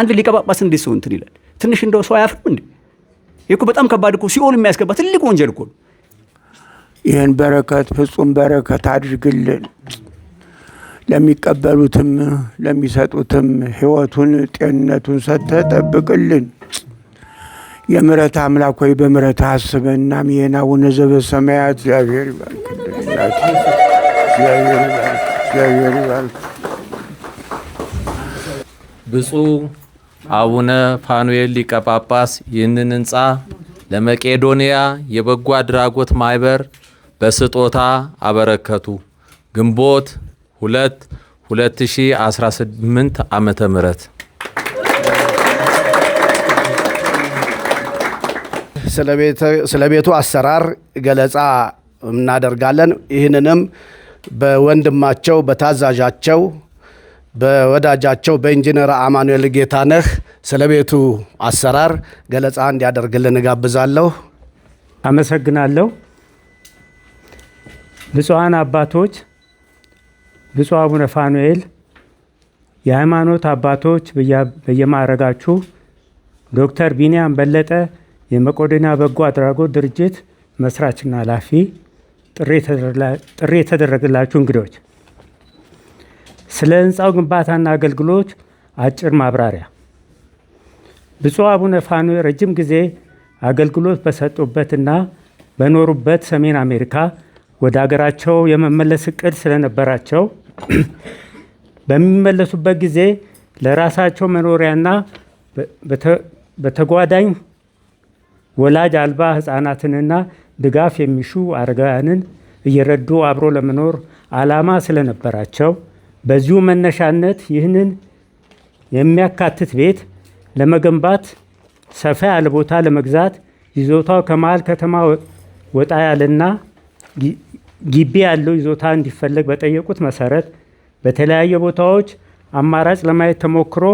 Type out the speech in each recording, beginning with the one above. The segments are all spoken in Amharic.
አንድ ሊቀ ጳጳስ እንዴት ሰው እንትን ይላል? ትንሽ እንደው ሰው አያፍርም እንዴ? ይሄ በጣም ከባድ እኮ ሲኦል የሚያስገባ ትልቅ ወንጀል እኮ ነው። ይህን በረከት ፍጹም በረከት አድርግልን። ለሚቀበሉትም ለሚሰጡትም ሕይወቱን ጤንነቱን ሰጥተህ ጠብቅልን። የምሕረት አምላክ ሆይ በምሕረት አስበን። አሜን። አቡነ ዘበሰማያት እግዚአብሔር ይባርክልን። እግዚአብሔር ይባርክ። ብፁዕ አቡነ ፋኑኤል ሊቀ ጳጳስ ይህንን ሕንፃ ለመቄዶንያ የበጎ አድራጎት ማህበር በስጦታ አበረከቱ። ግንቦት 2 2018 ዓመተ ምህረት ስለ ቤቱ አሰራር ገለጻ እናደርጋለን። ይህንንም በወንድማቸው በታዛዣቸው በወዳጃቸው በኢንጂነር አማኑኤል ጌታነህ ስለ ቤቱ አሰራር ገለጻ እንዲያደርግልን እጋብዛለሁ። አመሰግናለሁ። ብፁዓን አባቶች፣ ብፁዕ አቡነ ፋኑኤል፣ የሃይማኖት አባቶች በየማዕረጋችሁ፣ ዶክተር ቢንያም በለጠ የመቄዶንያ በጎ አድራጎት ድርጅት መስራችና ኃላፊ፣ ጥሪ የተደረገላችሁ እንግዶች፣ ስለ ህንፃው ግንባታና አገልግሎት አጭር ማብራሪያ። ብፁዕ አቡነ ፋኑኤል ረጅም ጊዜ አገልግሎት በሰጡበትና በኖሩበት ሰሜን አሜሪካ ወደ አገራቸው የመመለስ እቅድ ስለነበራቸው በሚመለሱበት ጊዜ ለራሳቸው መኖሪያና በተጓዳኝ ወላጅ አልባ ህፃናትንና ድጋፍ የሚሹ አረጋውያንን እየረዱ አብሮ ለመኖር ዓላማ ስለነበራቸው በዚሁ መነሻነት ይህንን የሚያካትት ቤት ለመገንባት ሰፋ ያለ ቦታ ለመግዛት ይዞታው ከመሃል ከተማ ወጣ ያለና ግቢ ያለው ይዞታ እንዲፈለግ በጠየቁት መሰረት በተለያየ ቦታዎች አማራጭ ለማየት ተሞክሮ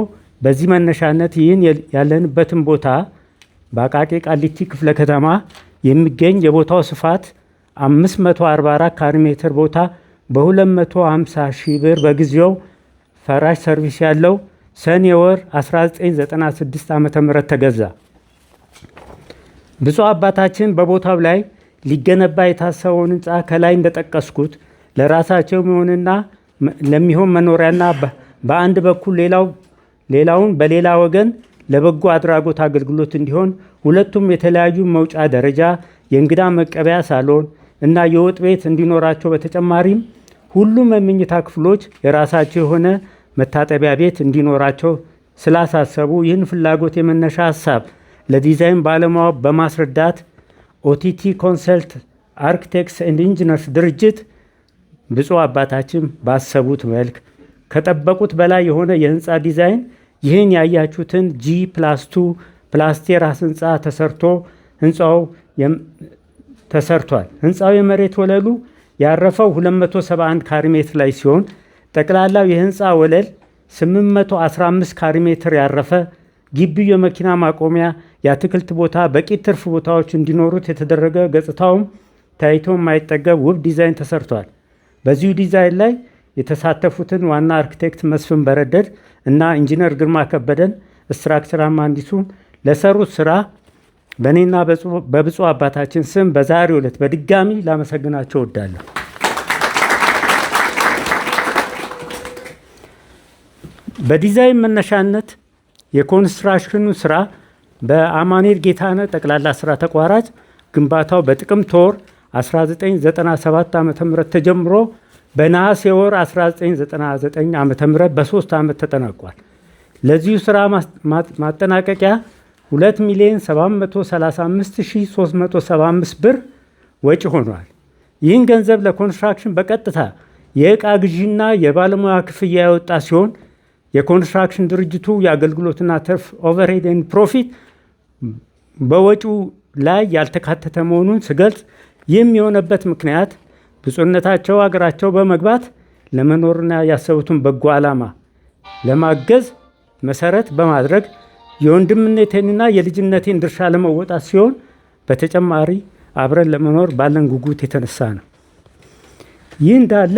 በዚህ መነሻነት ይህን ያለንበትን ቦታ በአቃቂ ቃሊቲ ክፍለ ከተማ የሚገኝ የቦታው ስፋት 544 ካሬ ሜትር ቦታ በ250 ሺህ ብር በጊዜው ፈራሽ ሰርቪስ ያለው ሰኔ ወር 1996 ዓ.ም ተገዛ። ብፁዕ አባታችን በቦታው ላይ ሊገነባ የታሰበውን ህንፃ ከላይ እንደጠቀስኩት ለራሳቸው የሚሆንና ለሚሆን መኖሪያና በአንድ በኩል ሌላውን በሌላ ወገን ለበጎ አድራጎት አገልግሎት እንዲሆን ሁለቱም የተለያዩ መውጫ ደረጃ፣ የእንግዳ መቀበያ ሳሎን እና የወጥ ቤት እንዲኖራቸው በተጨማሪም ሁሉም የመኝታ ክፍሎች የራሳቸው የሆነ መታጠቢያ ቤት እንዲኖራቸው ስላሳሰቡ ይህን ፍላጎት የመነሻ ሀሳብ ለዲዛይን ባለሙያ በማስረዳት ኦቲቲ ኮንሰልት አርክቴክትስ ኤንድ ኢንጂነርስ ድርጅት ብፁዕ አባታችን ባሰቡት መልክ ከጠበቁት በላይ የሆነ የህንፃ ዲዛይን ይህን ያያችሁትን G+2 ፕላስቴራስ ህንፃ ህንፃው ተሰርቷል። ህንፃው የመሬት ወለሉ ያረፈው 271 ካሬ ሜትር ላይ ሲሆን ጠቅላላው የህንፃ ወለል 815 ካሬ ሜትር ያረፈ፣ ግቢው የመኪና ማቆሚያ፣ የአትክልት ቦታ፣ በቂ ትርፍ ቦታዎች እንዲኖሩት የተደረገ፣ ገጽታውም ታይቶ የማይጠገብ ውብ ዲዛይን ተሰርቷል። በዚሁ ዲዛይን ላይ የተሳተፉትን ዋና አርክቴክት መስፍን በረደድ እና ኢንጂነር ግርማ ከበደን ስትራክቸራል መሃንዲሱን ለሰሩት ስራ በእኔና በብፁዕ አባታችን ስም በዛሬው ዕለት በድጋሚ ላመሰግናቸው እወዳለሁ። በዲዛይን መነሻነት የኮንስትራክሽኑ ስራ በአማኑኤል ጌታነህ ጠቅላላ ስራ ተቋራጭ ግንባታው በጥቅምት ወር 1997 ዓ.ም ተጀምሮ በነሐሴ ወር 1999 ዓ.ም በ3 ዓመት ተጠናቋል። ለዚሁ ስራ ማጠናቀቂያ 2,735,375 ብር ወጪ ሆኗል። ይህን ገንዘብ ለኮንስትራክሽን በቀጥታ የዕቃ ግዢና የባለሙያ ክፍያ ያወጣ ሲሆን የኮንስትራክሽን ድርጅቱ የአገልግሎትና ትርፍ ኦቨርሄድ ኤንድ ፕሮፊት በወጪው ላይ ያልተካተተ መሆኑን ስገልጽ ይህም የሆነበት ምክንያት ብፁዕነታቸው አገራቸው በመግባት ለመኖርና ያሰቡትን በጎ ዓላማ ለማገዝ መሰረት በማድረግ የወንድምነቴንና የልጅነቴን ድርሻ ለመወጣት ሲሆን በተጨማሪ አብረን ለመኖር ባለን ጉጉት የተነሳ ነው። ይህ እንዳለ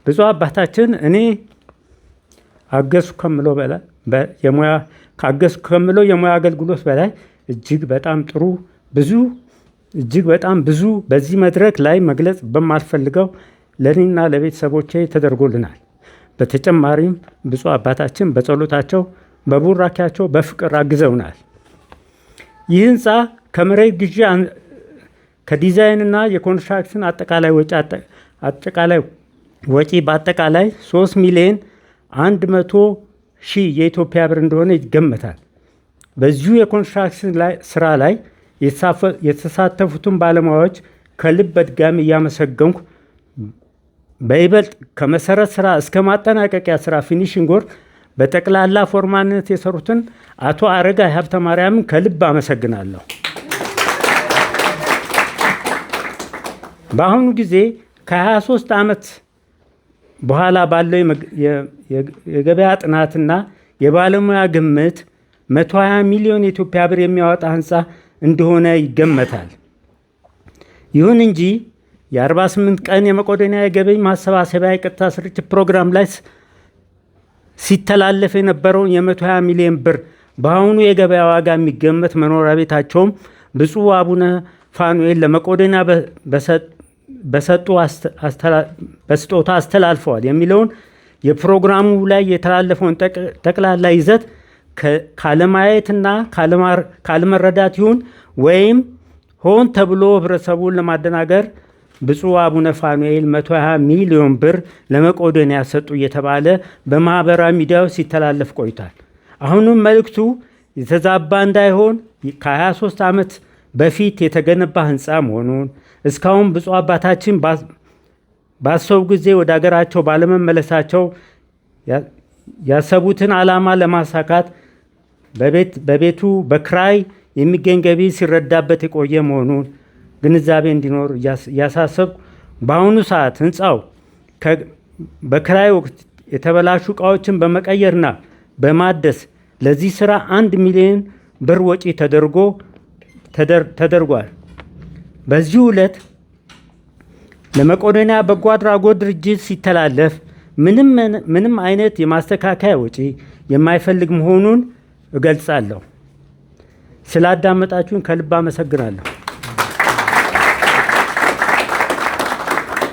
ብፁዕ አባታችን እኔ አገዝኩ ከምለው የሙያ አገልግሎት በላይ እጅግ በጣም ጥሩ ብዙ በዚህ መድረክ ላይ መግለጽ በማልፈልገው ለእኔና ለቤተሰቦቼ ተደርጎልናል። በተጨማሪም ብፁዕ አባታችን በጸሎታቸው በቡራኪያቸው በፍቅር አግዘውናል። ይህ ህንፃ ከመሬት ግዢ ከዲዛይንና የኮንስትራክሽን አጠቃላይ ወጪ በአጠቃላይ 3 ሚሊዮን 100 ሺህ የኢትዮጵያ ብር እንደሆነ ይገመታል። በዚሁ የኮንስትራክሽን ስራ ላይ የተሳተፉትን ባለሙያዎች ከልብ በድጋሚ እያመሰገንኩ በይበልጥ ከመሰረት ስራ እስከ ማጠናቀቂያ ስራ ፊኒሽንግ ወርክ በጠቅላላ ፎርማነት የሰሩትን አቶ አረጋይ ሀብተ ማርያምን ከልብ አመሰግናለሁ። በአሁኑ ጊዜ ከ23 ዓመት በኋላ ባለው የገበያ ጥናትና የባለሙያ ግምት 120 ሚሊዮን የኢትዮጵያ ብር የሚያወጣ ህንፃ እንደሆነ ይገመታል። ይሁን እንጂ የ48 ቀን የመቄዶንያ የገቢ ማሰባሰቢያ የቀጥታ ስርጭት ፕሮግራም ላይ ሲተላለፍ የነበረውን የ120 ሚሊዮን ብር በአሁኑ የገበያ ዋጋ የሚገመት መኖሪያ ቤታቸውም ብፁዕ አቡነ ፋኑኤል ለመቄዶንያ በስጦታ አስተላልፈዋል የሚለውን የፕሮግራሙ ላይ የተላለፈውን ጠቅላላ ይዘት ካለማየትና ካለመረዳት ይሁን ወይም ሆን ተብሎ ህብረተሰቡን ለማደናገር ብፁዕ አቡነ ፋኑኤል 120 ሚሊዮን ብር ለመቄዶንያ ሰጡ እየተባለ በማህበራዊ ሚዲያው ሲተላለፍ ቆይቷል። አሁንም መልእክቱ የተዛባ እንዳይሆን ከ23 ዓመት በፊት የተገነባ ህንፃ መሆኑን እስካሁን ብፁዕ አባታችን ባሰቡ ጊዜ ወደ ሀገራቸው ባለመመለሳቸው ያሰቡትን ዓላማ ለማሳካት በቤቱ በክራይ የሚገኝ ገቢ ሲረዳበት የቆየ መሆኑን ግንዛቤ እንዲኖር እያሳሰብኩ በአሁኑ ሰዓት ህንፃው በክራይ ወቅት የተበላሹ እቃዎችን በመቀየርና በማደስ ለዚህ ስራ 1 ሚሊዮን ብር ወጪ ተደርጓል። በዚህ ዕለት ለመቄዶንያ በጎ አድራጎት ድርጅት ሲተላለፍ ምንም አይነት የማስተካከያ ወጪ የማይፈልግ መሆኑን እገልጻለሁ። ስላዳመጣችሁን ከልብ አመሰግናለሁ።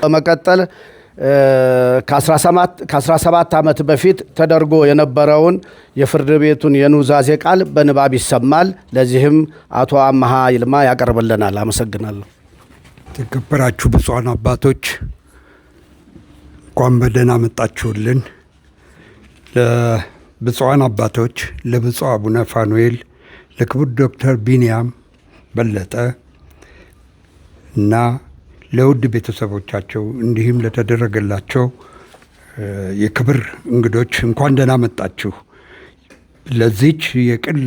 በመቀጠል ከ17 ዓመት በፊት ተደርጎ የነበረውን የፍርድ ቤቱን የኑዛዜ ቃል በንባብ ይሰማል። ለዚህም አቶ አመሃ ይልማ ያቀርብልናል። አመሰግናለሁ። የተከበራችሁ ብፁዓን አባቶች እንኳን በደህና መጣችሁልን። ለብፁዓን አባቶች ለብፁዕ አቡነ ፋኑኤል፣ ለክቡር ዶክተር ቢንያም በለጠ እና ለውድ ቤተሰቦቻቸው እንዲሁም ለተደረገላቸው የክብር እንግዶች እንኳን ደህና መጣችሁ። ለዚች የቅን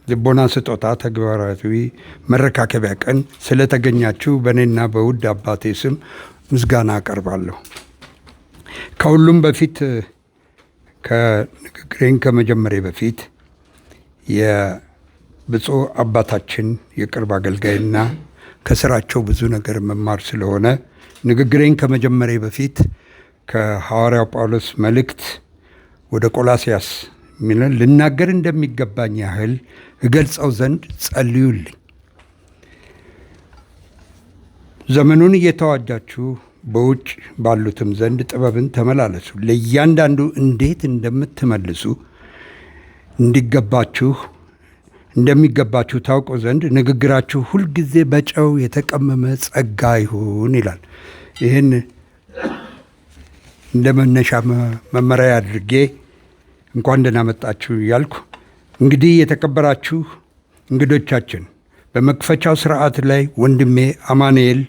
ልቦና ስጦታ ተግባራዊ መረካከቢያ ቀን ስለተገኛችሁ በእኔና በውድ አባቴ ስም ምስጋና አቀርባለሁ። ከሁሉም በፊት ከንግግሬን ከመጀመሪያ በፊት የብፁዕ አባታችን የቅርብ አገልጋይና ከስራቸው ብዙ ነገር መማር ስለሆነ ንግግሬን ከመጀመሪያ በፊት ከሐዋርያው ጳውሎስ መልእክት ወደ ቆላስያስ ሚለን ልናገር እንደሚገባኝ ያህል እገልጸው ዘንድ ጸልዩልኝ። ዘመኑን እየተዋጃችሁ በውጭ ባሉትም ዘንድ ጥበብን ተመላለሱ፣ ለእያንዳንዱ እንዴት እንደምትመልሱ እንደሚገባችሁ ታውቁ ዘንድ ንግግራችሁ ሁልጊዜ በጨው የተቀመመ ጸጋ ይሁን ይላል። ይህን እንደ መነሻ መመሪያ አድርጌ እንኳን ደህና መጣችሁ እያልኩ እንግዲህ የተከበራችሁ እንግዶቻችን በመክፈቻው ስርዓት ላይ ወንድሜ አማኑኤል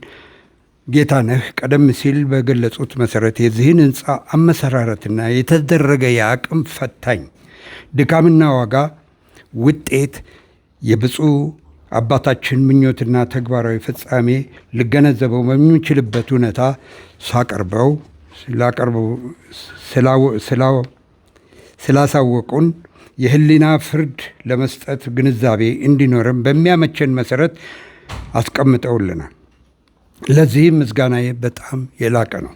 ጌታነህ ቀደም ሲል በገለጹት መሰረት የዚህን ህንፃ አመሰራረትና የተደረገ የአቅም ፈታኝ ድካምና ዋጋ ውጤት የብፁዕ አባታችን ምኞትና ተግባራዊ ፍጻሜ ልገነዘበው በሚችልበት ሁኔታ ስላሳወቁን የህሊና ፍርድ ለመስጠት ግንዛቤ እንዲኖረን በሚያመቸን መሰረት አስቀምጠውልናል። ለዚህም ምስጋናዬ በጣም የላቀ ነው።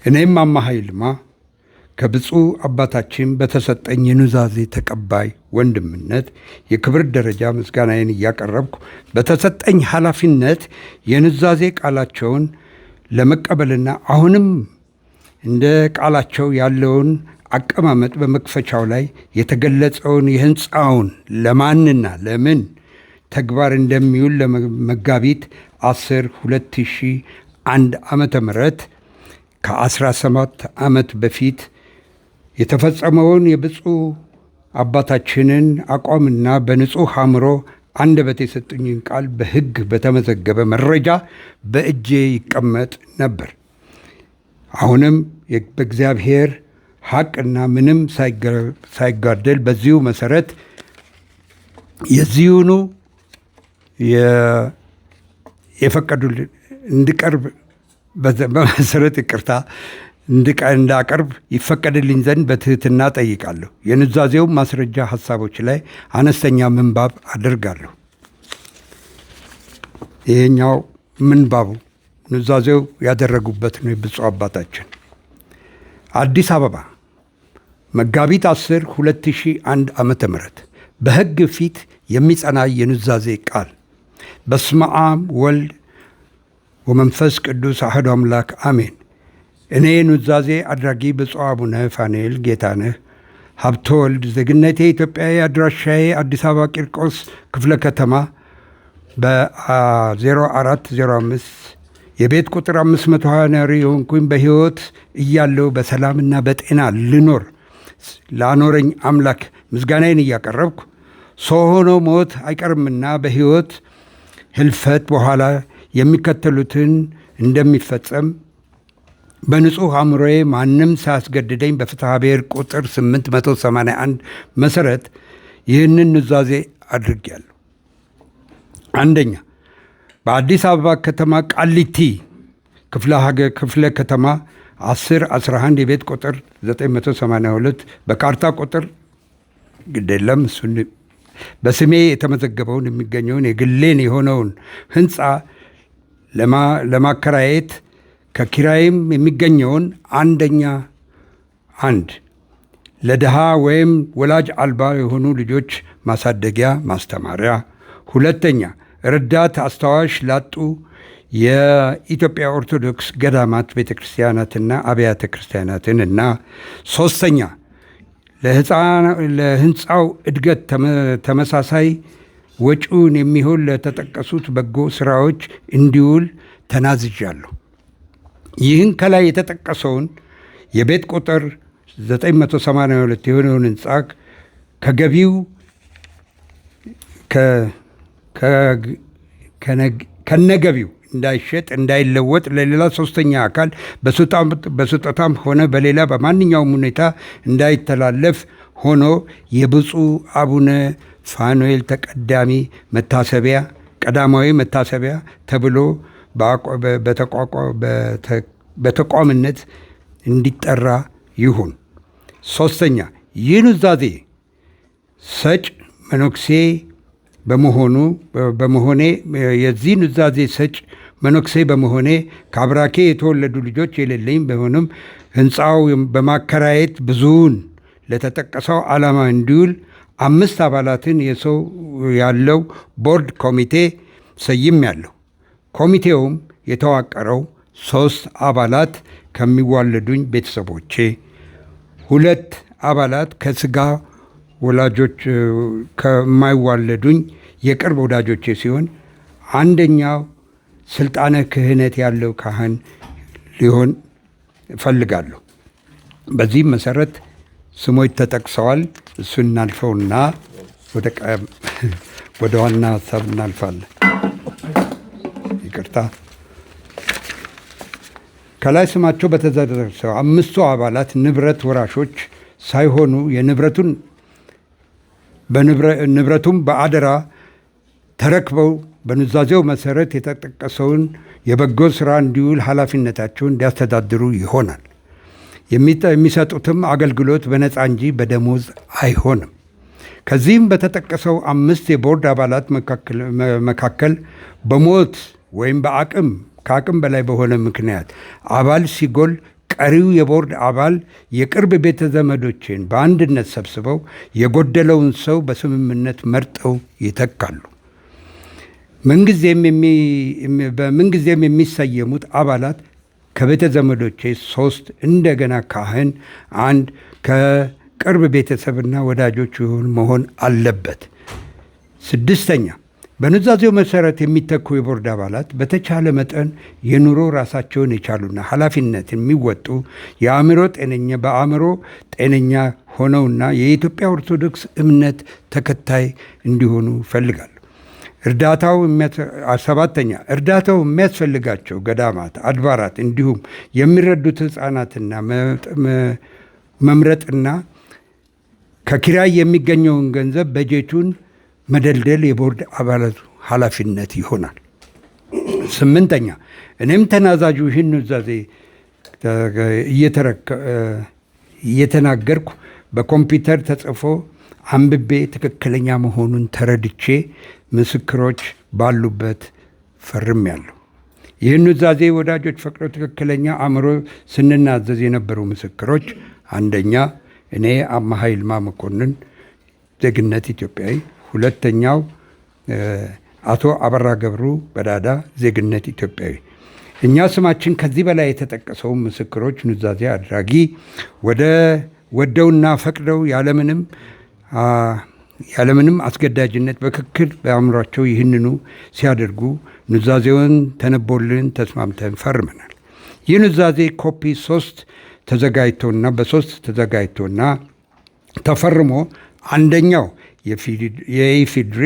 እኔም አማሃ ይልማ ከብፁዕ አባታችን በተሰጠኝ የኑዛዜ ተቀባይ ወንድምነት የክብር ደረጃ ምስጋናዬን እያቀረብኩ በተሰጠኝ ኃላፊነት የኑዛዜ ቃላቸውን ለመቀበልና አሁንም እንደ ቃላቸው ያለውን አቀማመጥ በመክፈቻው ላይ የተገለጸውን የሕንፃውን ለማንና ለምን ተግባር እንደሚውል ለመጋቢት 10 2001 ዓመተ ምህረት ከ17 ዓመት በፊት የተፈጸመውን የብፁዕ አባታችንን አቋምና በንጹሕ አእምሮ አንደበት የሰጡኝን ቃል በሕግ በተመዘገበ መረጃ በእጄ ይቀመጥ ነበር። አሁንም በእግዚአብሔር ሐቅና ምንም ሳይጓደል በዚሁ መሰረት የዚሁኑ የፈቀዱልን እንድቀርብ በመሰረት ይቅርታ እንዳቀርብ ይፈቀድልኝ ዘንድ በትህትና ጠይቃለሁ። የኑዛዜው ማስረጃ ሐሳቦች ላይ አነስተኛ ምንባብ አደርጋለሁ። ይሄኛው ምንባቡ ኑዛዜው ያደረጉበት ነው። የብፁዕ አባታችን አዲስ አበባ መጋቢት 10 2001 ዓመተ ምህረት በሕግ ፊት የሚጸና የኑዛዜ ቃል። በስመ አብ ወልድ ወመንፈስ ቅዱስ አሐዱ አምላክ አሜን። እኔ ኑዛዜ አድራጊ ብፁዕ አቡነ ፋኑኤል ጌታነህ ሀብተ ወልድ፣ ዜግነቴ ኢትዮጵያዊ፣ አድራሻዬ አዲስ አበባ ቂርቆስ ክፍለ ከተማ በ0405 የቤት ቁጥር 520 ነዋሪ የሆንኩኝ በሕይወት እያለሁ በሰላምና በጤና ልኖር ላኖረኝ አምላክ ምስጋናዬን እያቀረብኩ ሰው ሆኖ ሞት አይቀርምና በሕይወት ህልፈት በኋላ የሚከተሉትን እንደሚፈጸም በንጹሕ አእምሮዬ ማንም ሳያስገድደኝ በፍትሐ ብሔር ቁጥር 881 መሠረት ይህንን ኑዛዜ አድርጌያለሁ። አንደኛ፣ በአዲስ አበባ ከተማ ቃሊቲ ክፍለ ከተማ 1011 የቤት ቁጥር 982 በካርታ ቁጥር ግዴለም እሱን በስሜ የተመዘገበውን የሚገኘውን የግሌን የሆነውን ሕንፃ ለማከራየት ከኪራይም የሚገኘውን አንድ ለድሃ ወይም ወላጅ አልባ የሆኑ ልጆች ማሳደጊያ ማስተማሪያ፣ ሁለተኛ ረዳት አስታዋሽ ላጡ የኢትዮጵያ ኦርቶዶክስ ገዳማት ቤተ ክርስቲያናትና አብያተ ክርስቲያናትን እና ሶስተኛ ለሕንፃው እድገት ተመሳሳይ ወጪውን የሚሆን ለተጠቀሱት በጎ ስራዎች እንዲውል ተናዝዣለሁ። ይህን ከላይ የተጠቀሰውን የቤት ቁጥር 982 የሆነውን ሕንፃ ከገቢው ከነገቢው እንዳይሸጥ እንዳይለወጥ ለሌላ ሶስተኛ አካል በስጦታም ሆነ በሌላ በማንኛውም ሁኔታ እንዳይተላለፍ ሆኖ የብፁዕ አቡነ ፋኑኤል ቀዳማዊ መታሰቢያ ተብሎ በተቋምነት እንዲጠራ ይሁን። ሶስተኛ፣ ይህ ኑዛዜ ሰጭ መነኩሴ በመሆኔ የዚህ ኑዛዜ ሰጭ መነኩሴ በመሆኔ ከአብራኬ የተወለዱ ልጆች የሌለኝ ቢሆንም ሕንፃው በማከራየት ብዙውን ለተጠቀሰው ዓላማ እንዲውል 5 አባላትን የሰው ያለው ቦርድ ኮሚቴ ሰይሜያለሁ። ኮሚቴውም የተዋቀረው 3 አባላት ከሚዋለዱኝ ቤተሰቦቼ፣ 2 አባላት ከስጋ ወላጆች ከማይዋለዱኝ የቅርብ ወዳጆቼ ሲሆን አንደኛው ስልጣነ ክህነት ያለው ካህን ሊሆን እፈልጋለሁ። በዚህም መሰረት ስሞች ተጠቅሰዋል። እሱን እናልፈውና ወደ ዋና ሀሳብ እናልፋለን። ይቅርታ። ከላይ ስማቸው በተዘረዘረው 5ቱ አባላት ንብረት ወራሾች ሳይሆኑ ንብረቱም በአደራ ተረክበው በኑዛዜው መሰረት የተጠቀሰውን የበጎ ስራ እንዲውል ኃላፊነታቸውን እንዲያስተዳድሩ ይሆናል። የሚሰጡትም አገልግሎት በነፃ እንጂ በደሞዝ አይሆንም። ከዚህም በተጠቀሰው 5 የቦርድ አባላት መካከል በሞት ወይም ከአቅም በላይ በሆነ ምክንያት አባል ሲጎል ቀሪው የቦርድ አባል የቅርብ ቤተ ዘመዶችን በአንድነት ሰብስበው የጎደለውን ሰው በስምምነት መርጠው ይተካሉ። በምንጊዜም የሚሰየሙት አባላት ከቤተ ዘመዶቼ 3፣ እንደገና ካህን 1፣ ከቅርብ ቤተሰብና ወዳጆች መሆን አለበት። 6ኛ በኑዛዜው መሰረት የሚተኩ የቦርድ አባላት በተቻለ መጠን የኑሮ ራሳቸውን የቻሉና ኃላፊነት የሚወጡ በአእምሮ ጤነኛ ሆነውና የኢትዮጵያ ኦርቶዶክስ እምነት ተከታይ እንዲሆኑ ይፈልጋሉ። 7ኛ እርዳታው የሚያስፈልጋቸው ገዳማት፣ አድባራት እንዲሁም የሚረዱት ሕፃናትና መምረጥና ከኪራይ የሚገኘውን ገንዘብ በጀቱን መደልደል የቦርድ አባላቱ ኃላፊነት ይሆናል። 8ኛ እኔም ተናዛዡ ይህን ኑዛዜ እየተናገርኩ በኮምፒውተር ተጽፎ አንብቤ ትክክለኛ መሆኑን ተረድቼ ምስክሮች ባሉበት ፈርሜያለሁ። ይህን ኑዛዜ ወዳጆች ፈቅደው ትክክለኛ አእምሮ ስንናዘዝ የነበሩ ምስክሮች፣ 1ኛ እኔ አምሃ ይልማ መኮንን ዜግነት ኢትዮጵያዊ፣ 2ኛው አቶ አበራ ገብሩ በዳዳ ዜግነት ኢትዮጵያዊ። እኛ ስማችን ከዚህ በላይ የተጠቀሰው ምስክሮች ኑዛዜ አድራጊ ወደውና ፈቅደው ያለምንም አስገዳጅነት በትክክል በአእምሯቸው ይህንኑ ሲያደርጉ ኑዛዜውን ተነቦልን ተስማምተን ፈርመናል። ይህ ኑዛዜ ኮፒ 3 ተዘጋጅቶና ተፈርሞ 1ኛው የኢፌዴሪ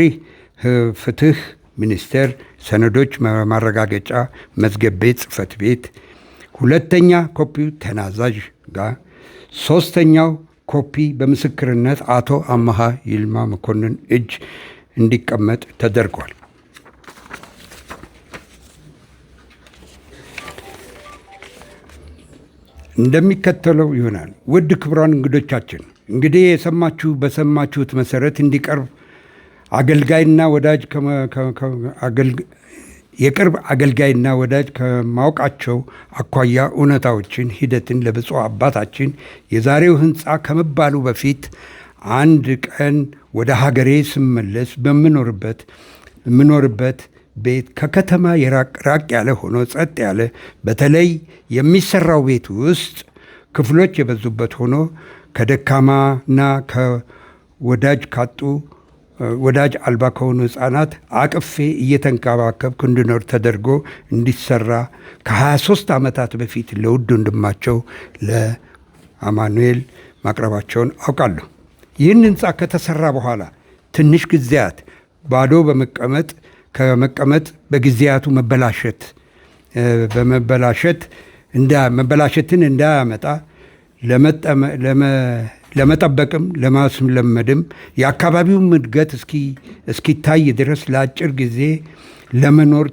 ፍትህ ሚኒስቴር ሰነዶች ማረጋገጫ መዝገብ ቤት ጽሕፈት ቤት፣ 2ኛ ኮፒው ተናዛዥ ጋር፣ 3ኛው ኮፒ በምስክርነት አቶ አምሃ ይልማ መኮንን እጅ እንዲቀመጥ ተደርጓል። እንደሚከተለው ይሆናል። ውድ ክቡራን እንግዶቻችን፣ እንግዲህ በሰማችሁት መሰረት እንዲቀርብ አገልጋይና ወዳጅ የቅርብ አገልጋይና ወዳጅ ከማውቃቸው አኳያ እውነታዎችን ሂደትን ለብፁዕ አባታችን የዛሬው ሕንፃ ከመባሉ በፊት አንድ ቀን ወደ ሀገሬ ስመለስ በምኖርበት ቤት ከከተማ ራቅ ያለ ሆኖ ጸጥ ያለ፣ በተለይ የሚሰራው ቤት ውስጥ ክፍሎች የበዙበት ሆኖ ከደካማና ከወዳጅ ካጡ ወዳጅ አልባ ከሆኑ ሕፃናት አቅፌ እየተንከባከብኩ እንድኖር ተደርጎ እንዲሰራ ከ23 ዓመታት በፊት ለውድ ወንድማቸው ለአማኑኤል ማቅረባቸውን አውቃለሁ። ይህን ሕንፃ ከተሰራ በኋላ ትንሽ ጊዜያት ባዶ ከመቀመጥ በጊዜያቱ መበላሸትን እንዳያመጣ ለመጠበቅም ለማስለመድም የአካባቢውን እድገት እስኪታይ ድረስ ለአጭር ጊዜ ለመኖር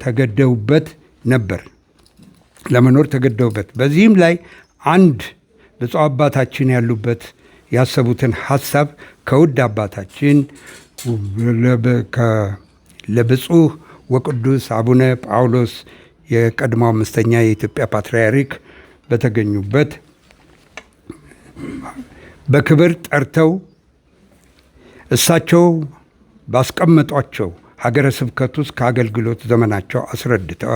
ተገደውበት ነበር። በዚህም ላይ አንድ ብፁዕ አባታችን ያሰቡትን ሐሳብ ከውድ አባታችን ለብፁዕ ወቅዱስ አቡነ ጳውሎስ የቀድሞ 5ኛ የኢትዮጵያ ፓትርያርክ በተገኙበት በክብር ጠርተው እሳቸው ባስቀመጧቸው ሀገረ ስብከት ውስጥ ከአገልግሎት ዘመናቸው አስረድተው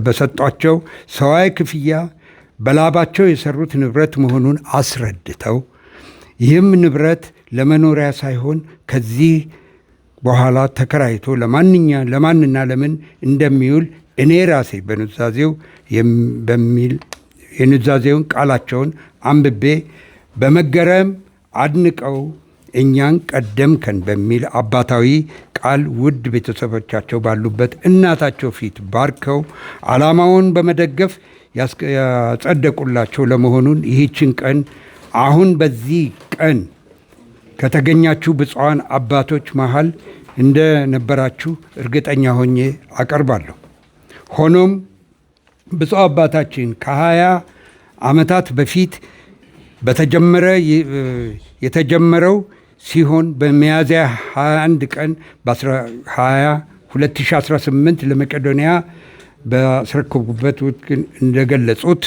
በሰጧቸው ሰዋዊ ክፍያ በላባቸው የሰሩት ንብረት መሆኑን አስረድተው ይህም ንብረት ለመኖሪያ ሳይሆን ከዚህ በኋላ ተከራይቶ ለማንና ለምን እንደሚውል እኔ ራሴ የኑዛዜውን ቃላቸውን አንብቤ በመገረም አድንቀው እኛን ቀደምከን በሚል አባታዊ ቃል ውድ ቤተሰቦቻቸው ባሉበት እናታቸው ፊት ባርከው ዓላማውን በመደገፍ ያጸደቁላቸው ለመሆኑን ይህችን ቀን አሁን በዚህ ቀን ከተገኛችሁ ብፁዓን አባቶች መሃል እንደነበራችሁ እርግጠኛ ሆኜ አቀርባለሁ። ሆኖም ብፁዕ አባታችን ከ20 ዓመታት በፊት የተጀመረው ሲሆን በሚያዝያ 21 ቀን 2018 ለመቄዶንያ ባስረከቡበት ወቅት እንደገለጹት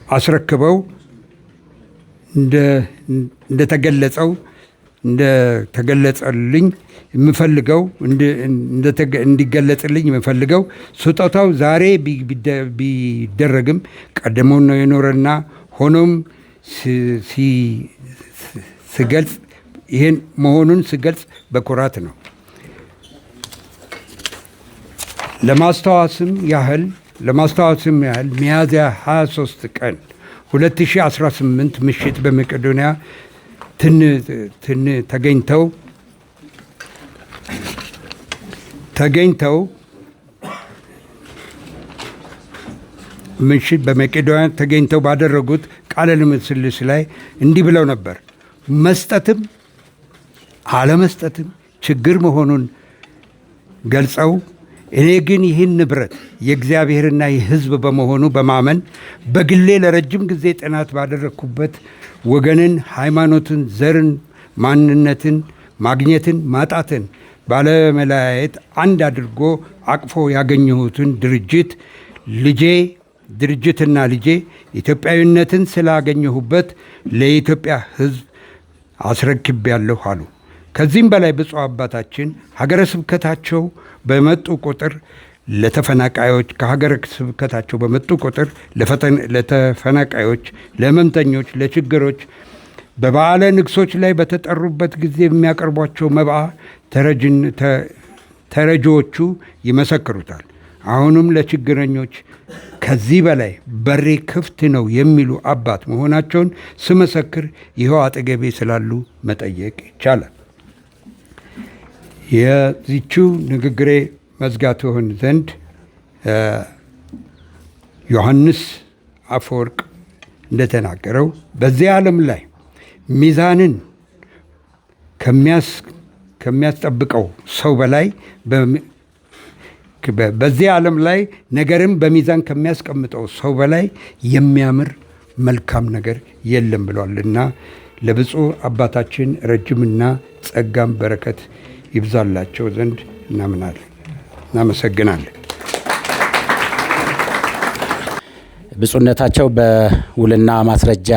አስረክበው እንደተገለጸልኝ የምፈልገው እንዲገለጽልኝ የምፈልገው ስጦታው ዛሬ ቢደረግም ቀደሞ ነው የኖረና ሆኖም ስገልጽ ይሄን መሆኑን ስገልጽ በኩራት ነው። ለማስታወስም ያህል ሚያዝያ 23 ቀን 2018 ምሽት በመቄዶንያ ተገኝተው ባደረጉት ቃለ ምልልስ ላይ እንዲህ ብለው ነበር። መስጠትም አለመስጠትም ችግር መሆኑን ገልጸው እኔ ግን ይህን ንብረት የእግዚአብሔርና የሕዝብ በመሆኑ በማመን በግሌ ለረጅም ጊዜ ጥናት ባደረግኩበት ወገንን፣ ሃይማኖትን፣ ዘርን፣ ማንነትን፣ ማግኘትን፣ ማጣትን ባለመለያየት አንድ አድርጎ አቅፎ ያገኘሁትን ድርጅትና ልጄ ኢትዮጵያዊነትን ስላገኘሁበት ለኢትዮጵያ ሕዝብ አስረክቤያለሁ አሉ። ከዚህም በላይ ብፁዕ አባታችን ሀገረ ስብከታቸው በመጡ ቁጥር ከሀገረ ስብከታቸው በመጡ ቁጥር ለተፈናቃዮች፣ ለሕመምተኞች፣ ለችግሮች በበዓለ ንግሶች ላይ በተጠሩበት ጊዜ የሚያቀርቧቸው መብዓ ተረጂዎቹ ይመሰክሩታል። አሁንም ለችግረኞች ከዚህ በላይ በሬ ክፍት ነው የሚሉ አባት መሆናቸውን ስመሰክር ይኸው አጠገቤ ስላሉ መጠየቅ ይቻላል። የዚችው ንግግሬ መዝጋት ይሆን ዘንድ ዮሐንስ አፈወርቅ እንደተናገረው በዚህ ዓለም ላይ ሚዛንን ከሚያስጠብቀው ሰው በላይ በዚህ ዓለም ላይ ነገርን በሚዛን ከሚያስቀምጠው ሰው በላይ የሚያምር መልካም ነገር የለም ብሏልና ለብፁዕ አባታችን ረጅምና ጸጋም በረከት ይብዛላቸው ዘንድ እናመሰግናለን። ብፁዕነታቸው በውልና ማስረጃ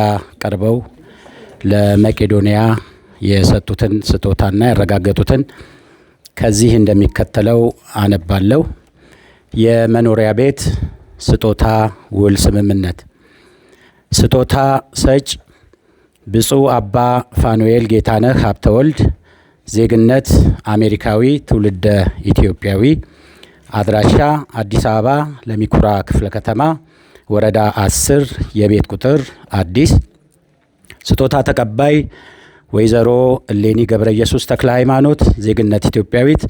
ቀርበው ለመቄዶንያ የሰጡትን ስጦታና ያረጋገጡትን ከዚህ እንደሚከተለው አነባለሁ። የመኖሪያ ቤት ስጦታ ውል ስምምነት። ስጦታ ሰጭ ብፁዕ አባ ፋኑኤል ጌታነህ ሀብተወልድ፣ ዜግነት አሜሪካዊ፣ ትውልደ ኢትዮጵያዊ፣ አድራሻ አዲስ አበባ ለሚኩራ ክፍለ ከተማ ወረዳ 10 የቤት ቁጥር አዲስ። ስጦታ ተቀባይ ወይዘሮ እሌኒ ገብረ ኢየሱስ ተክለ ሃይማኖት፣ ዜግነት ኢትዮጵያዊት፣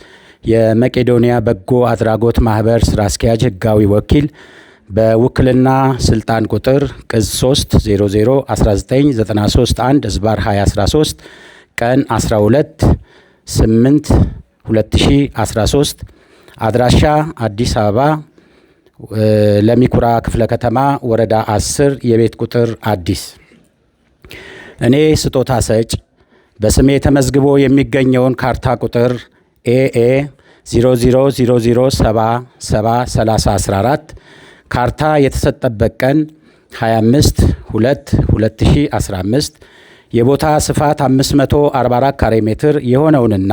የመቄዶንያ በጎ አድራጎት ማህበር ስራ አስኪያጅ ህጋዊ ወኪል በውክልና ስልጣን ቁጥር ቅጽ 3 00 1993 1/2013 ቀን 12/8/2013 አድራሻ አዲስ አበባ ለሚኩራ ክፍለ ከተማ ወረዳ 10 የቤት ቁጥር አዲስ። እኔ ስጦታ ሰጭ በስሜ ተመዝግቦ የሚገኘውን ካርታ ቁጥር ኤኤ 0000773014 ካርታ የተሰጠበት ቀን 25/2/2015 የቦታ ስፋት 544 ካሬ ሜትር የሆነውንና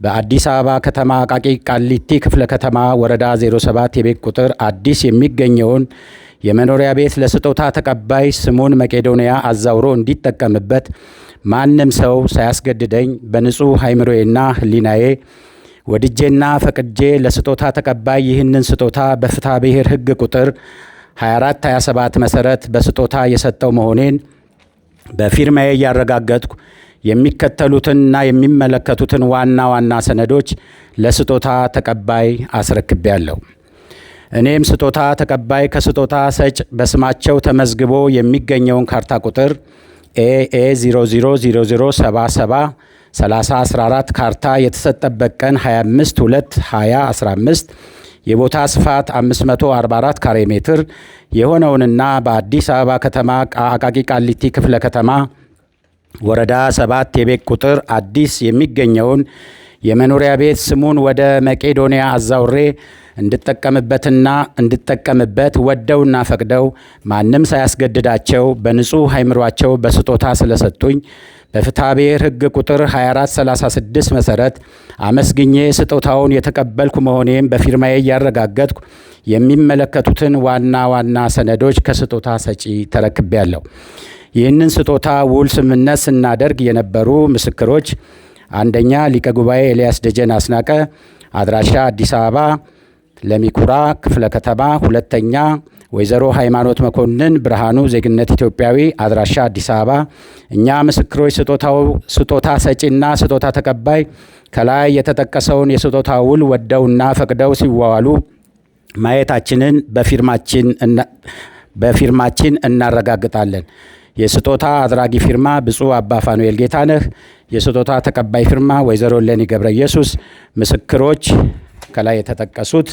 በአዲስ አበባ ከተማ አቃቂ ቃሊቲ ክፍለ ከተማ ወረዳ 07 የቤት ቁጥር አዲስ የሚገኘውን የመኖሪያ ቤት ለስጦታ ተቀባይ ስሙን መቄዶንያ አዛውሮ እንዲጠቀምበት ማንም ሰው ሳያስገድደኝ በንጹሕ አይምሮዬና ሕሊናዬ ወድጄና ፈቅጄ ለስጦታ ተቀባይ ይህንን ስጦታ በፍትሐ ብሔር ሕግ ቁጥር 2427 መሠረት በስጦታ የሰጠው መሆኔን በፊርማዬ እያረጋገጥኩ የሚከተሉትንና የሚመለከቱትን ዋና ዋና ሰነዶች ለስጦታ ተቀባይ አስረክቤያለሁ። እኔም ስጦታ ተቀባይ ከስጦታ ሰጭ በስማቸው ተመዝግቦ የሚገኘውን ካርታ ቁጥር ኤኤ 0000773014 ካርታ የተሰጠበት ቀን 25/2/2015 የቦታ ስፋት 544 ካሬ ሜትር የሆነውንና በአዲስ አበባ ከተማ አቃቂ ቃሊቲ ክፍለ ከተማ ወረዳ 7 የቤት ቁጥር አዲስ የሚገኘውን የመኖሪያ ቤት ስሙን ወደ መቄዶንያ አዛውሬ እንድጠቀምበት ወደውና ፈቅደው ማንም ሳያስገድዳቸው በንጹሕ አእምሯቸው በስጦታ ስለሰጡኝ በፍትሐ ብሔር ሕግ ቁጥር 2436 መሠረት አመስግኜ ስጦታውን የተቀበልኩ መሆኔም በፊርማዬ እያረጋገጥኩ የሚመለከቱትን ዋና ዋና ሰነዶች ከስጦታ ሰጪ ተረክቤያለሁ። ይህንን ስጦታ ውል ስምምነት ስናደርግ የነበሩ ምስክሮች፣ አንደኛ ሊቀ ጉባኤ ኤልያስ ደጀን አስናቀ፣ አድራሻ አዲስ አበባ ለሚኩራ ክፍለ ከተማ፣ ሁለተኛ ወይዘሮ ሃይማኖት መኮንን ብርሃኑ ዜግነት ኢትዮጵያዊ፣ አድራሻ አዲስ አበባ። እኛ ምስክሮች ስጦታ ሰጪና ስጦታ ተቀባይ ከላይ የተጠቀሰውን የስጦታ ውል ወደውና ፈቅደው ሲዋዋሉ ማየታችንን በፊርማችን እናረጋግጣለን። የስጦታ አድራጊ ፊርማ ብፁዕ አባ ፋኑኤል ጌታነህ። የስጦታ ተቀባይ ፊርማ ወይዘሮ እሌኒ ገብረ ኢየሱስ። ምስክሮች ከላይ የተጠቀሱት።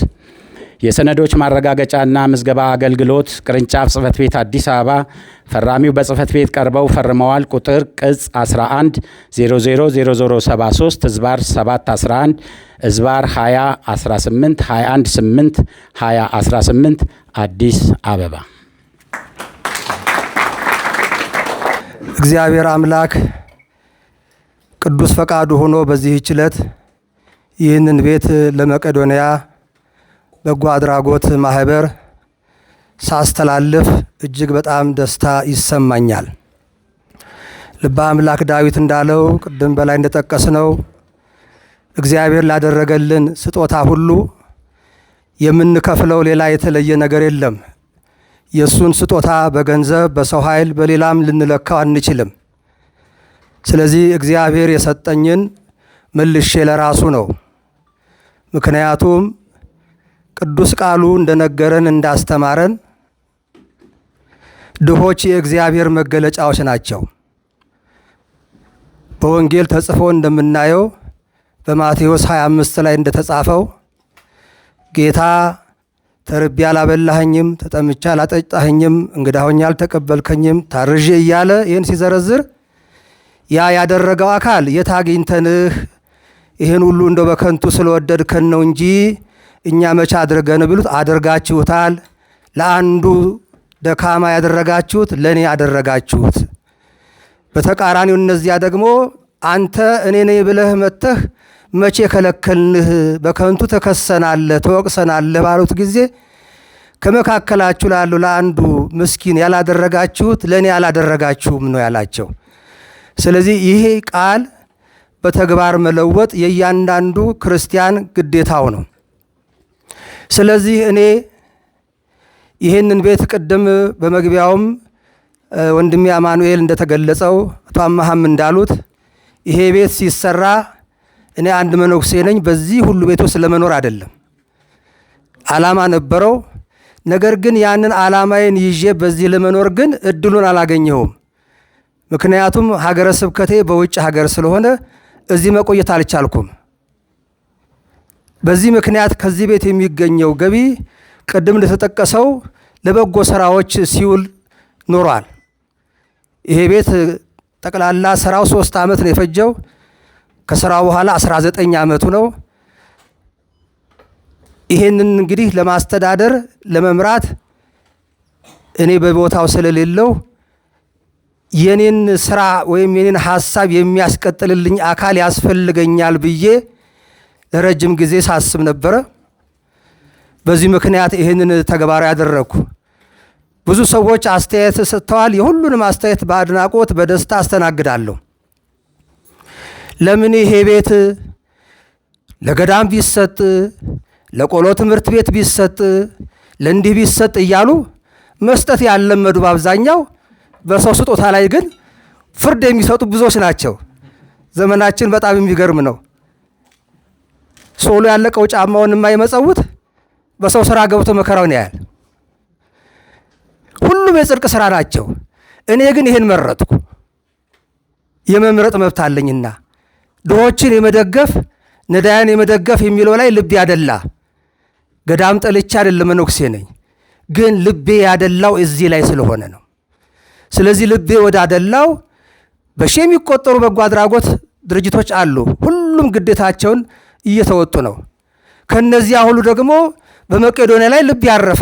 የሰነዶች ማረጋገጫና ምዝገባ አገልግሎት ቅርንጫፍ ጽሕፈት ቤት አዲስ አበባ። ፈራሚው በጽሕፈት ቤት ቀርበው ፈርመዋል። ቁጥር ቅጽ 11 000073 ዝባር 711 ዝባር 2018 218 2018 አዲስ አበባ። እግዚአብሔር አምላክ ቅዱስ ፈቃዱ ሆኖ በዚህች ዕለት ይህንን ቤት ለመቄዶንያ በጎ አድራጎት ማህበር ሳስተላልፍ እጅግ በጣም ደስታ ይሰማኛል። ልበ አምላክ ዳዊት እንዳለው ቅድም በላይ እንደጠቀስነው እግዚአብሔር ላደረገልን ስጦታ ሁሉ የምንከፍለው ሌላ የተለየ ነገር የለም። የእሱን ስጦታ በገንዘብ በሰው ኃይል በሌላም ልንለካው አንችልም። ስለዚህ እግዚአብሔር የሰጠኝን መልሼ ለራሱ ነው። ምክንያቱም ቅዱስ ቃሉ እንደነገረን እንዳስተማረን ድሆች የእግዚአብሔር መገለጫዎች ናቸው። በወንጌል ተጽፎ እንደምናየው በማቴዎስ 25 ላይ እንደተጻፈው ጌታ ተርቤ አላበላኸኝም፣ ተጠምቼ አላጠጣኸኝም፣ እንግዳ ሆኜ አልተቀበልከኝም፣ ታርዤ እያለ ይህን ሲዘረዝር ያ ያደረገው አካል የት አግኝተንህ ይህን ሁሉ እንደው በከንቱ ስለወደድከን ነው እንጂ እኛ መቼ አድርገን ቢሉት አድርጋችሁታል። ለአንዱ ደካማ ያደረጋችሁት ለእኔ ያደረጋችሁት። በተቃራኒው እነዚያ ደግሞ አንተ እኔ ነኝ ብለህ መጥተህ መቼ ከለከልንህ፣ በከንቱ ተከሰናለህ፣ ተወቅሰናለህ ባሉት ጊዜ ከመካከላችሁ ላሉ ለአንዱ ምስኪን ያላደረጋችሁት ለእኔ ያላደረጋችሁም ነው ያላቸው። ስለዚህ ይሄ ቃል በተግባር መለወጥ የእያንዳንዱ ክርስቲያን ግዴታው ነው። ስለዚህ እኔ ይህንን ቤት ቅድም በመግቢያውም ወንድሜ አማኑኤል እንደተገለጸው አቶ አማሃም እንዳሉት ይሄ ቤት ሲሰራ እኔ አንድ መነኩሴ ነኝ። በዚህ ሁሉ ቤት ውስጥ ለመኖር አይደለም፣ ዓላማ ነበረው። ነገር ግን ያንን ዓላማዬን ይዤ በዚህ ለመኖር ግን እድሉን አላገኘሁም። ምክንያቱም ሀገረ ስብከቴ በውጭ ሀገር ስለሆነ እዚህ መቆየት አልቻልኩም። በዚህ ምክንያት ከዚህ ቤት የሚገኘው ገቢ ቅድም እንደተጠቀሰው ለበጎ ስራዎች ሲውል ኖሯል። ይሄ ቤት ጠቅላላ ስራው 3 ዓመት ነው የፈጀው። ከስራው በኋላ 19 ዓመቱ ነው። ይሄንን እንግዲህ ለማስተዳደር ለመምራት እኔ በቦታው ስለሌለው የኔን ስራ ወይም የኔን ሐሳብ የሚያስቀጥልልኝ አካል ያስፈልገኛል ብዬ ለረጅም ጊዜ ሳስብ ነበረ። በዚህ ምክንያት ይህንን ተግባራዊ ያደረኩ። ብዙ ሰዎች አስተያየት ሰጥተዋል። የሁሉንም አስተያየት በአድናቆት በደስታ አስተናግዳለሁ። ለምን ይሄ ቤት ለገዳም ቢሰጥ፣ ለቆሎ ትምህርት ቤት ቢሰጥ፣ ለእንዲህ ቢሰጥ እያሉ መስጠት ያለመዱ በአብዛኛው በሰው ስጦታ ላይ ግን ፍርድ የሚሰጡ ብዙዎች ናቸው። ዘመናችን በጣም የሚገርም ነው። ሶሉ ያለቀው ጫማውን የማይመጸውት በሰው ስራ ገብቶ መከራውን ያያል። ሁሉም የጽድቅ ስራ ናቸው። እኔ ግን ይህን መረጥኩ። የመምረጥ መብት አለኝና ድሆችን የመደገፍ ነዳያን የመደገፍ የሚለው ላይ ልቤ ያደላ። ገዳም ጠልቼ አይደለም፣ መነኩሴ ነኝ። ግን ልቤ ያደላው እዚህ ላይ ስለሆነ ነው። ስለዚህ ልቤ ወዳደላው በሺ የሚቆጠሩ በጎ አድራጎት ድርጅቶች አሉ። ሁሉ ሁሉም ግዴታቸውን እየተወጡ ነው። ከነዚያ ሁሉ ደግሞ በመቄዶንያ ላይ ልብ ያረፈ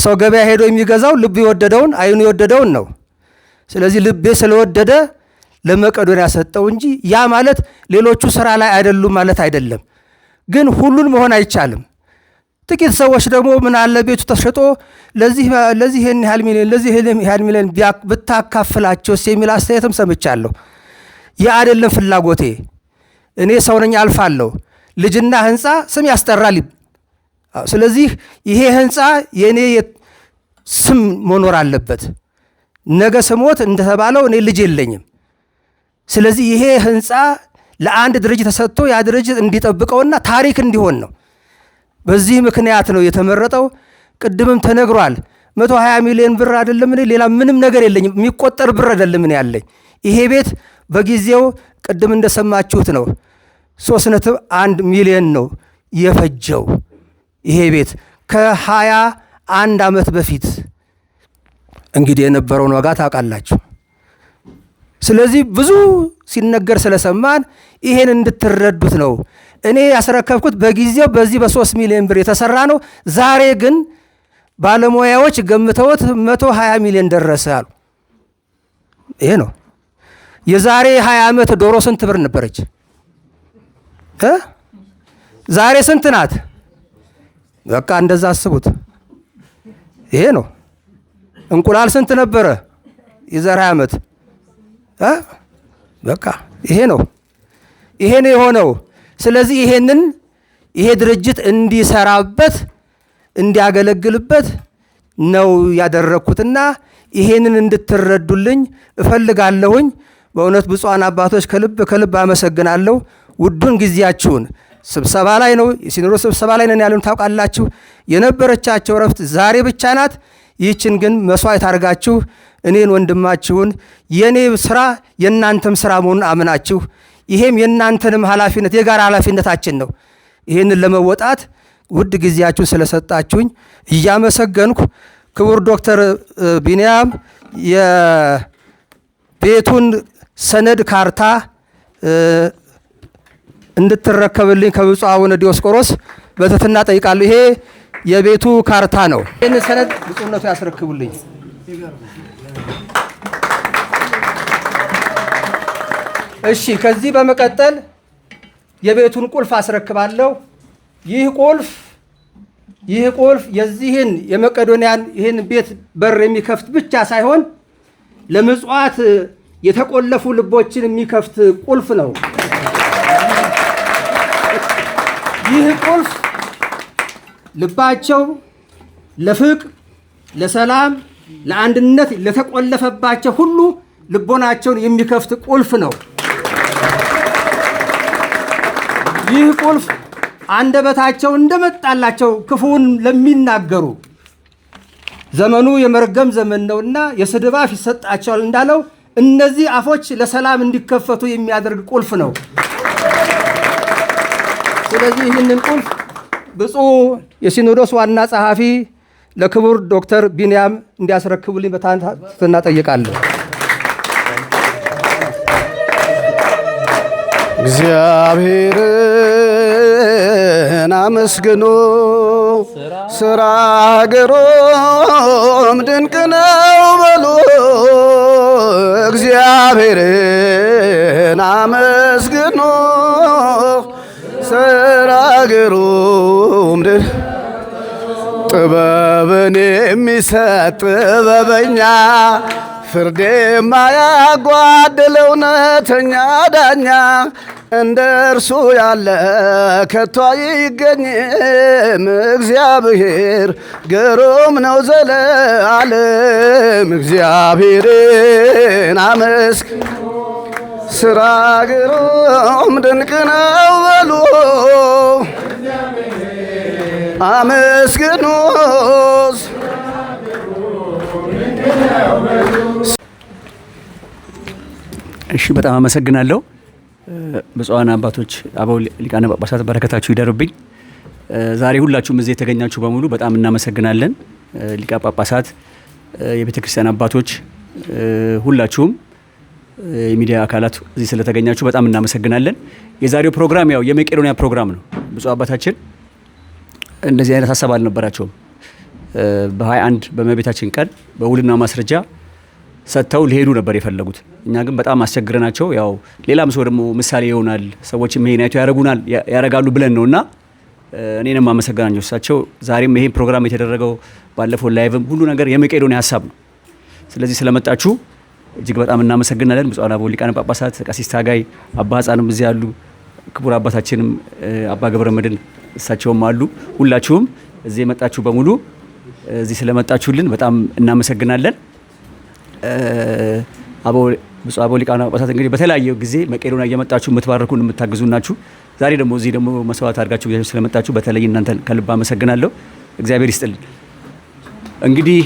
ሰው ገበያ ሄዶ የሚገዛው ልብ የወደደውን አይኑ የወደደውን ነው። ስለዚህ ልቤ ስለወደደ ለመቄዶንያ ሰጠው እንጂ ያ ማለት ሌሎቹ ስራ ላይ አይደሉም ማለት አይደለም። ግን ሁሉን መሆን አይቻልም። ጥቂት ሰዎች ደግሞ ምን አለ ቤቱ ተሸጦ ለዚህ ይህን ያህል ሚሊዮን ለዚህ ይህን ያህል ሚሊዮን ብታካፍላቸውስ የሚል አስተያየትም ሰምቻለሁ። ያ አይደለም ፍላጎቴ። እኔ ሰው ነኝ፣ አልፋለሁ። ልጅና ህንፃ ስም ያስጠራል። ስለዚህ ይሄ ህንፃ የኔ ስም መኖር አለበት። ነገ ስሞት እንደተባለው እኔ ልጅ የለኝም። ስለዚህ ይሄ ህንፃ ለአንድ ድርጅት ተሰጥቶ ያ ድርጅት እንዲጠብቀውና ታሪክ እንዲሆን ነው። በዚህ ምክንያት ነው የተመረጠው። ቅድምም ተነግሯል። 120 ሚሊዮን ብር አይደለም እኔ ሌላ ምንም ነገር የለኝም። የሚቆጠር ብር አይደለም እኔ ያለኝ። ይሄ ቤት በጊዜው ቅድም እንደሰማችሁት ነው 3.1 ሚሊዮን ነው የፈጀው። ይሄ ቤት ከ21 ዓመት በፊት እንግዲህ የነበረውን ዋጋ ታውቃላችሁ። ስለዚህ ብዙ ሲነገር ስለሰማን ይሄን እንድትረዱት ነው። እኔ ያስረከብኩት በጊዜው በዚህ በ3 ሚሊዮን ብር የተሰራ ነው። ዛሬ ግን ባለሙያዎች ገምተውት 120 ሚሊዮን ደረሰ አሉ። ይሄ ነው። የዛሬ 20 ዓመት ዶሮ ስንት ብር ነበረች? ዛሬ ስንት ናት? በቃ እንደዛ አስቡት። ይሄ ነው። እንቁላል ስንት ነበረ የዛሬ 20 ዓመት? በቃ ይሄ ነው። ይሄ ነው የሆነው። ስለዚህ ይሄ ድርጅት እንዲሰራበት እንዲያገለግልበት ነው ያደረኩትና ይሄንን እንድትረዱልኝ እፈልጋለሁኝ። በእውነት ብፁዓን አባቶች ከልብ አመሰግናለሁ። ውዱን ጊዜያችሁን ስብሰባ ላይ ነው፣ የሲኖዶስ ስብሰባ ላይ ነን ያሉን ታውቃላችሁ። የነበረቻቸው ረፍት ዛሬ ብቻ ናት። ይህችን ግን መስዋዕት አድርጋችሁ እኔን ወንድማችሁን የኔ ስራ የእናንተም ስራ መሆኑን አምናችሁ ይሄም የእናንተንም ኃላፊነት የጋራ ኃላፊነታችን ነው። ይህንን ለመወጣት ውድ ጊዜያችሁን ስለሰጣችሁኝ እያመሰገንኩ ክቡር ዶክተር ቢንያም የቤቱን ሰነድ ካርታ እንድትረከብልኝ ከብፁዕ አቡነ ዲዮስቆሮስ በትህትና ጠይቃለሁ። ይሄ የቤቱ ካርታ ነው። ይህን ሰነድ ብፁዕነቱ ያስረክቡልኝ። እሺ፣ ከዚህ በመቀጠል የቤቱን ቁልፍ አስረክባለሁ። ይህ ቁልፍ የዚህን የመቄዶንያን ይህን ቤት በር የሚከፍት ብቻ ሳይሆን ለምጽዋት የተቆለፉ ልቦችን የሚከፍት ቁልፍ ነው። ይህ ቁልፍ ልባቸው ለፍቅር፣ ለሰላም፣ ለአንድነት ለተቆለፈባቸው ሁሉ ልቦናቸውን የሚከፍት ቁልፍ ነው። ይህ ቁልፍ አንደበታቸው እንደመጣላቸው ክፉን ለሚናገሩ ዘመኑ የመርገም ዘመን ነውና የስድብ አፍ ይሰጣቸዋል እንዳለው እነዚህ አፎች ለሰላም እንዲከፈቱ የሚያደርግ ቁልፍ ነው። ስለዚህ ይህንን ቁልፍ ብፁዕ የሲኖዶስ ዋና ጸሐፊ ለክቡር ዶክተር ቢንያም እንዲያስረክቡልኝ በትህትና ጠይቃለሁ። እግዚአብሔርን አመስግኑ፣ ስራ ግሩም ድንቅ ነው በሉ። እግዚአብሔርን አመስግኑ፣ ስራ ግሩም ድንቅ ጥበብን የሚሰጥ ጥበበኛ ፍርድ የማያጓድል እውነተኛ ዳኛ እንደ እርሱ ያለ ከቶ አይገኝም። እግዚአብሔር ግሩም ነው ዘለዓለም። እግዚአብሔርን አመስግኑ፣ ስራ ግሩም ድንቅ ነው በሉ። አመስግኑስ። እሺ፣ በጣም አመሰግናለሁ። ብፁዓን አባቶች አበው ሊቃነ ጳጳሳት በረከታችሁ ይደርብኝ። ዛሬ ሁላችሁም እዚህ የተገኛችሁ በሙሉ በጣም እናመሰግናለን። ሊቃነ ጳጳሳት፣ የቤተ ክርስቲያን አባቶች ሁላችሁም የሚዲያ አካላት እዚህ ስለተገኛችሁ በጣም እናመሰግናለን። የዛሬው ፕሮግራም ያው የመቄዶንያ ፕሮግራም ነው። ብፁዕ አባታችን እንደዚህ አይነት ሀሳብ አልነበራቸውም። በ21 በእመቤታችን ቀን በውልና ማስረጃ ሰጥተው ሊሄዱ ነበር የፈለጉት። እኛ ግን በጣም አስቸግረናቸው ያው ሌላም ሰው ደግሞ ምሳሌ ይሆናል ሰዎችም ይሄን አይቶ ያረጋሉ ብለን ነውና እኔንም አመሰግናለሁ እሳቸው። ዛሬም ይሄን ፕሮግራም የተደረገው ባለፈው ላይቭም ሁሉ ነገር የመቄዶንያ ሀሳብ ነው። ስለዚህ ስለመጣችሁ እጅግ በጣም እናመሰግናለን። ብፁዓን አበው ሊቃነ ጳጳሳት ቀሲስ ታጋይ አባ ሕፃንም እዚህ አሉ፣ ክቡር አባታችንም አባ ገብረ መድኅን እሳቸውም አሉ። ሁላችሁም እዚህ የመጣችሁ በሙሉ እዚህ ስለመጣችሁልን በጣም እናመሰግናለን። ብፁዕ አበው ሊቃነ ጳጳሳት እንግዲህ በተለያየ ጊዜ መቄዶንያ እየመጣችሁ የምትባረኩን የምታግዙ ናችሁ። ዛሬ ደግሞ እዚህ ደግሞ መስዋዕት አድርጋችሁ ስለመጣችሁ በተለይ እናንተን ከልብ አመሰግናለሁ። እግዚአብሔር ይስጥልን። እንግዲህ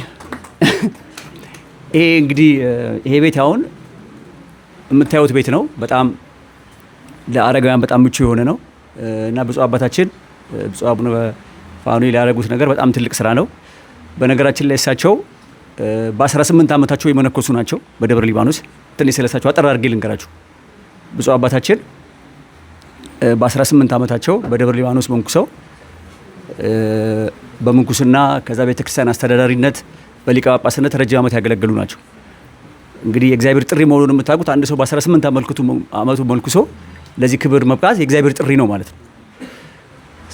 ይሄ ቤት አሁን የምታዩት ቤት ነው። በጣም ለአረጋውያን በጣም ምቹ የሆነ ነው እና ብፁዕ አባታችን ብፁዕ አቡነ ፋኑኤል ያደረጉት ነገር በጣም ትልቅ ስራ ነው። በነገራችን ላይ እሳቸው በ18 ዓመታቸው የመነኮሱ ናቸው በደብረ ሊባኖስ። ትንሽ ስለሳቸው አጠር አድርጌ ልንገራችሁ። ብፁዕ አባታችን በ18 ዓመታቸው በደብረ ሊባኖስ መንኩሰው በምንኩስና ከዛ ቤተክርስቲያን አስተዳዳሪነት በሊቀ ጳጳስነት ረጅም ዓመት ያገለገሉ ናቸው። እንግዲህ የእግዚአብሔር ጥሪ መሆኑን የምታውቁት አንድ ሰው በ18 ዓመቱ መልኩሶ ለዚህ ክብር መብቃት የእግዚአብሔር ጥሪ ነው ማለት ነው።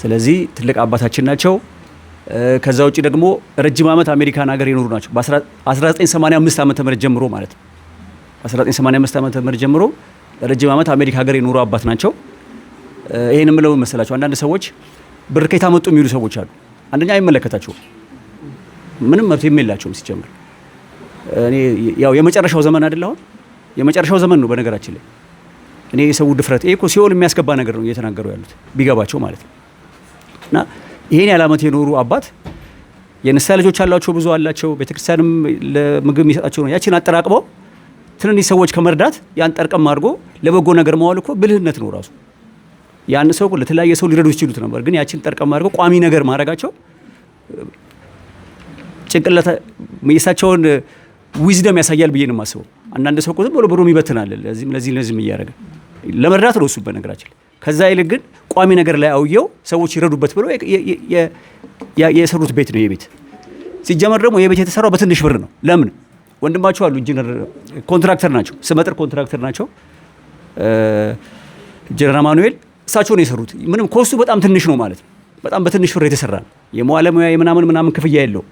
ስለዚህ ትልቅ አባታችን ናቸው። ከዛ ውጭ ደግሞ ረጅም ዓመት አሜሪካን ሀገር የኖሩ ናቸው። በ1985 ዓመተ ምህረት ጀምሮ ማለት ነው። 1985 ዓመተ ምህረት ጀምሮ ረጅም ዓመት አሜሪካ ሀገር የኖሩ አባት ናቸው። ይሄን የምለው መሰላቸው አንዳንድ ሰዎች ብር ከየት አመጡ የሚሉ ሰዎች አሉ። አንደኛ አይመለከታቸውም፣ ምንም መብት የላቸውም ሲጀምር። እኔ ያው የመጨረሻው ዘመን አይደል አሁን የመጨረሻው ዘመን ነው በነገራችን ላይ። እኔ የሰው ድፍረት ይሄ እኮ ሲኦል የሚያስገባ ነገር ነው እየተናገሩ ያሉት ቢገባቸው ማለት ነው። እና ይሄን ያህል ዓመት የኖሩ አባት የንስሐ ልጆች አሏቸው፣ ብዙ አላቸው። ቤተክርስቲያንም ለምግብ የሚሰጣቸው ነው። ያችን አጠራቅመው ትንንሽ ሰዎች ከመርዳት ያን ጠርቀም አድርጎ ለበጎ ነገር መዋል እኮ ብልህነት ነው ራሱ። ያን ሰው ለተለያየ ሰው ሊረዱ ይችሉት ነበር፣ ግን ያችን ጠርቀም አድርገው ቋሚ ነገር ማድረጋቸው ጭንቅላት የእሳቸውን ዊዝደም ያሳያል ብዬ ነው የማስበው። አንዳንድ ሰው ዝም ብሎ ብሮም ይበትናል ለዚህም እያደረገ ለመርዳት ነው እሱ በነገራችን። ከዛ ይልቅ ግን ቋሚ ነገር ላይ አውየው ሰዎች ይረዱበት ብለው የሰሩት ቤት ነው ይሄ ቤት። ሲጀመር ደግሞ ይሄ ቤት የተሰራው በትንሽ ብር ነው። ለምን? ወንድማቸው አሉ ኢንጂነር ኮንትራክተር ናቸው፣ ስመጥር ኮንትራክተር ናቸው። ኢንጂነር አማኑኤል እሳቸው ነው የሰሩት። ምንም ኮስቱ በጣም ትንሽ ነው ማለት ነው። በጣም በትንሽ ብር የተሰራ ነው። የመዋለ ሙያ የምናምን ክፍያ የለው።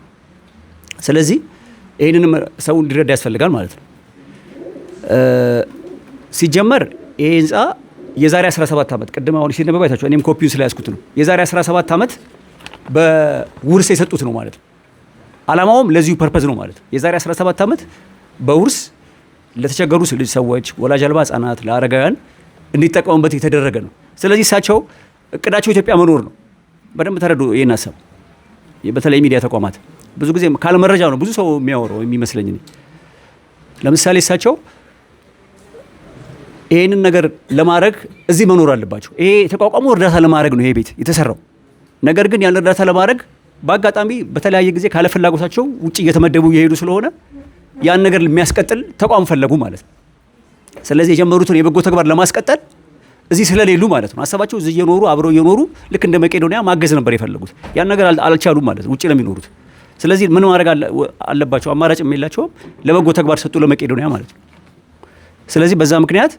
ስለዚህ ይህንንም ሰው እንዲረዳ ያስፈልጋል ማለት ነው። ሲጀመር ይሄ ህንፃ የዛሬ 17 ዓመት ቅድም አሁን ሲነበብ አይታችሁ እኔም ኮፒውን ስለያዝኩት ነው። የዛሬ 17 ዓመት በውርስ የሰጡት ነው ማለት ነው። አላማውም ለዚሁ ፐርፐዝ ነው ማለት ነው። የዛሬ 17 ዓመት በውርስ ለተቸገሩ ሰዎች፣ ወላጅ አልባ ህጻናት፣ ለአረጋውያን እንዲጠቀሙበት የተደረገ ነው። ስለዚህ እሳቸው እቅዳቸው ኢትዮጵያ መኖር ነው። በደንብ ተረዱ ይህን ሀሳብ። በተለይ ሚዲያ ተቋማት ብዙ ጊዜ ካለመረጃ ነው ብዙ ሰው የሚያወራው የሚመስለኝ። ለምሳሌ እሳቸው ይህንን ነገር ለማድረግ እዚህ መኖር አለባቸው። ይሄ የተቋቋሙ እርዳታ ለማድረግ ነው ይሄ ቤት የተሰራው። ነገር ግን ያን እርዳታ ለማድረግ በአጋጣሚ በተለያየ ጊዜ ካለ ፍላጎታቸው ውጭ እየተመደቡ እየሄዱ ስለሆነ ያን ነገር የሚያስቀጥል ተቋም ፈለጉ ማለት ነው። ስለዚህ የጀመሩትን የበጎ ተግባር ለማስቀጠል እዚህ ስለሌሉ ማለት ነው ሀሳባቸው እዚህ እየኖሩ አብረው እየኖሩ ልክ እንደ መቄዶንያ ማገዝ ነበር የፈለጉት። ያን ነገር አልቻሉም ማለት ነው ውጭ ለሚኖሩት። ስለዚህ ምን ማድረግ አለባቸው? አማራጭ የላቸውም። ለበጎ ተግባር ሰጡ ለመቄዶንያ ማለት ነው። ስለዚህ በዛ ምክንያት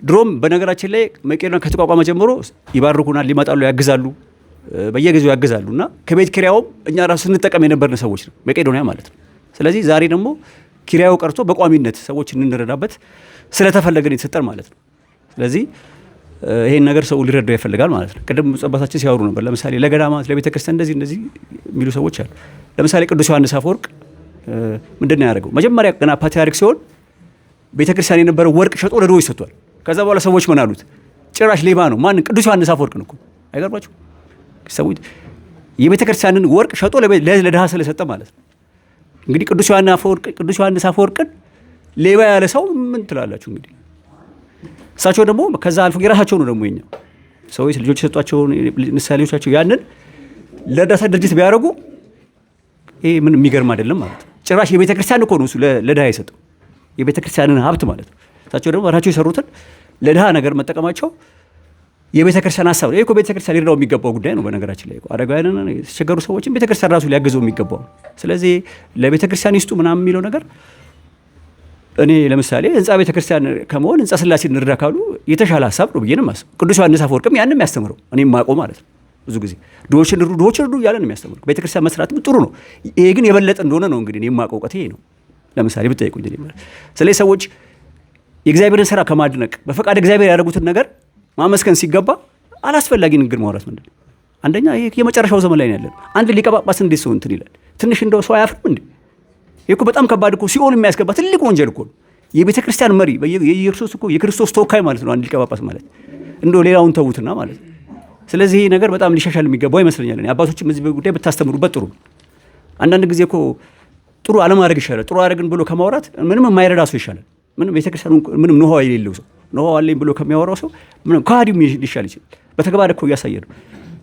ድሮም በነገራችን ላይ መቄዶንያ ከተቋቋመ ጀምሮ ይባርኩናል፣ ሊመጣሉ፣ ያግዛሉ፣ በየጊዜው ያግዛሉ እና ከቤት ኪራዩም እኛ ራሱ ስንጠቀም የነበርን ሰዎች ነው መቄዶንያ ማለት ነው። ስለዚህ ዛሬ ደግሞ ኪራዩ ቀርቶ በቋሚነት ሰዎች እንረዳበት ስለተፈለገን የተሰጠን ማለት ነው። ስለዚህ ይሄን ነገር ሰው ሊረዳው ይፈልጋል ማለት ነው። ቅድም አባታችን ሲያወሩ ነበር። ለምሳሌ ለገዳማት ለቤተክርስቲያን እንደዚህ የሚሉ ሰዎች አሉ። ለምሳሌ ቅዱስ ዮሐንስ አፈወርቅ ምንድን ነው ያደረገው? መጀመሪያ ገና ፓትርያርክ ሲሆን ቤተክርስቲያን የነበረው ወርቅ ሸጦ ለድሆች ሰጥቷል። ከዛ በኋላ ሰዎች ምን አሉት? ጭራሽ ሌባ ነው። ማንን? ቅዱስ ዮሐንስ አፈወርቅን እኮ። አይገርማችሁ? ሰዎች የቤተክርስቲያንን ወርቅ ሸጦ ለድሃ ስለሰጠ ማለት ነው። እንግዲህ ቅዱስ ዮሐንስ አፈወርቅን ሌባ ያለ ሰው ምን ትላላችሁ? እንግዲህ እሳቸው ደግሞ ከዛ አልፎ የራሳቸው ነው ደግሞ የኛው ሰዎች ልጆች የሰጧቸውን ንስሐ ልጆቻቸው ያንን ለእርዳታ ድርጅት ቢያደርጉ ይሄ ምን የሚገርም አይደለም ማለት ነው። ጭራሽ የቤተ ክርስቲያን እኮ ነው እሱ ለድሃ የሰጠው የቤተ ክርስቲያንን ሀብት ማለት ነው። እሳቸው ደግሞ ራቸው የሰሩትን ለድሃ ነገር መጠቀማቸው የቤተ ክርስቲያን ሀሳብ ነው። ይሄ እኮ ቤተ ክርስቲያን ሊረዳው የሚገባው ጉዳይ ነው። በነገራችን ላይ አረጋውያንን የተቸገሩ ሰዎችን ቤተ ክርስቲያን ራሱ ሊያግዘው የሚገባው። ስለዚህ ለቤተ ክርስቲያን ይስጡ ምናምን የሚለው ነገር እኔ ለምሳሌ ህንፃ ቤተ ክርስቲያን ከመሆን ህንፃ ስላሴ እንርዳ ካሉ የተሻለ ሀሳብ ነው ብዬ ነው የማስበው። ቅዱስ ዮሐንስ አፈወርቅም ያንን የሚያስተምረው እኔ የማውቀው ማለት ነው። ብዙ ጊዜ ድሆችን እርዱ እያለ ነው የሚያስተምረው። ቤተ ክርስቲያን መስራትም ጥሩ ነው። ይሄ ግን የበለጠ እንደሆነ ነው እንግዲህ እኔ የማውቀው እውቀት ይሄ ነው። ለምሳሌ ብትጠይቁኝ ስለዚህ ሰዎች የእግዚአብሔርን ስራ ከማድነቅ በፈቃድ እግዚአብሔር ያደረጉትን ነገር ማመስገን ሲገባ አላስፈላጊ ንግግር ማውራት ምንድን ነው? አንደኛ ይሄ የመጨረሻው ዘመን ላይ ነው ያለን። አንድ ሊቀ ጳጳስ እንዴት ሰው እንትን ይላል? ትንሽ እንደው ሰው አያፍርም እንዴ? ይሄ እኮ በጣም ከባድ እኮ ሲኦል የሚያስገባ ትልቅ ወንጀል እኮ ነው። የቤተ ክርስቲያን መሪ የክርስቶስ ተወካይ ማለት ነው አንድ ሊቀ ጳጳስ ማለት። እንደው ሌላውን ተዉትና ማለት ነው። ስለዚህ ይሄ ነገር በጣም ሊሻሻል የሚገባው ይመስለኛል። አባቶችም እዚህ ጉዳይ ብታስተምሩበት ጥሩ ነው። አንዳንድ ጊዜ እኮ ጥሩ አለማድረግ ይሻላል። ጥሩ አደረግን ብሎ ከማውራት ምንም የማይረዳ ሰው ይሻላል። ምንም ቤተክርስቲያኑ ምንም ንሆ የሌለው ሰው ንሆ አለኝ ብሎ ከሚያወራው ሰው ምንም ከሃዲም ሊሻል ይችላል። በተግባር እኮ እያሳየ ነው።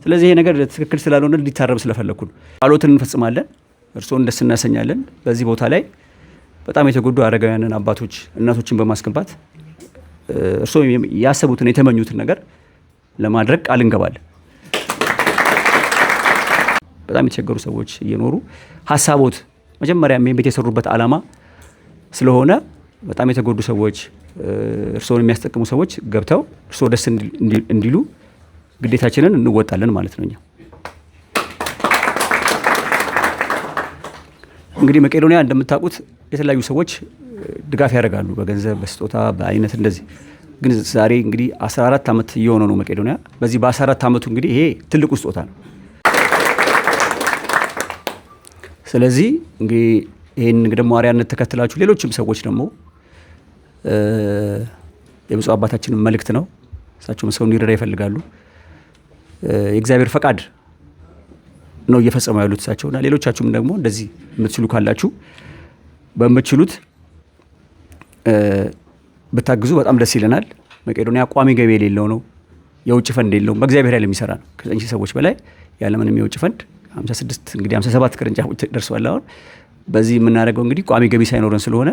ስለዚህ ይሄ ነገር ትክክል ስላልሆነ እንዲታረም ስለፈለግኩ ነው። ጸሎትን እንፈጽማለን። እርስዎን ደስ እናሰኛለን። በዚህ ቦታ ላይ በጣም የተጎዱ አረጋውያንን አባቶች፣ እናቶችን በማስገባት እርስዎ ያሰቡትን የተመኙትን ነገር ለማድረግ ቃል እንገባለን። በጣም የተቸገሩ ሰዎች እየኖሩ ሀሳቦት መጀመሪያ ቤት የሰሩበት ዓላማ ስለሆነ በጣም የተጎዱ ሰዎች እርስዎን የሚያስጠቅሙ ሰዎች ገብተው እርስዎ ደስ እንዲሉ ግዴታችንን እንወጣለን ማለት ነው። እኛ እንግዲህ መቄዶንያ እንደምታውቁት የተለያዩ ሰዎች ድጋፍ ያደርጋሉ፣ በገንዘብ፣ በስጦታ፣ በአይነት እንደዚህ። ግን ዛሬ እንግዲህ 14 ዓመት እየሆነ ነው መቄዶንያ። በዚህ በ14 ዓመቱ እንግዲህ ይሄ ትልቁ ስጦታ ነው። ስለዚህ እንግዲህ ይህን ደግሞ አርአያነት ተከትላችሁ ሌሎችም ሰዎች ደግሞ የብፁዕ አባታችንን መልእክት ነው። እሳቸውም ሰው እንዲረዳ ይፈልጋሉ። የእግዚአብሔር ፈቃድ ነው እየፈጸሙ ያሉት እሳቸውና ሌሎቻችሁም ደግሞ እንደዚህ የምትችሉ ካላችሁ በምትችሉት ብታግዙ በጣም ደስ ይለናል። መቄዶንያ ቋሚ ገቢ የሌለው ነው። የውጭ ፈንድ የለውም። በእግዚአብሔር ኃይል የሚሰራ ነው። ከ9 ሺህ ሰዎች በላይ ያለምንም የውጭ ፈንድ 56 እንግዲህ 57 ቅርንጫፎች ደርሰዋል። አሁን በዚህ የምናደርገው እንግዲህ ቋሚ ገቢ ሳይኖረን ስለሆነ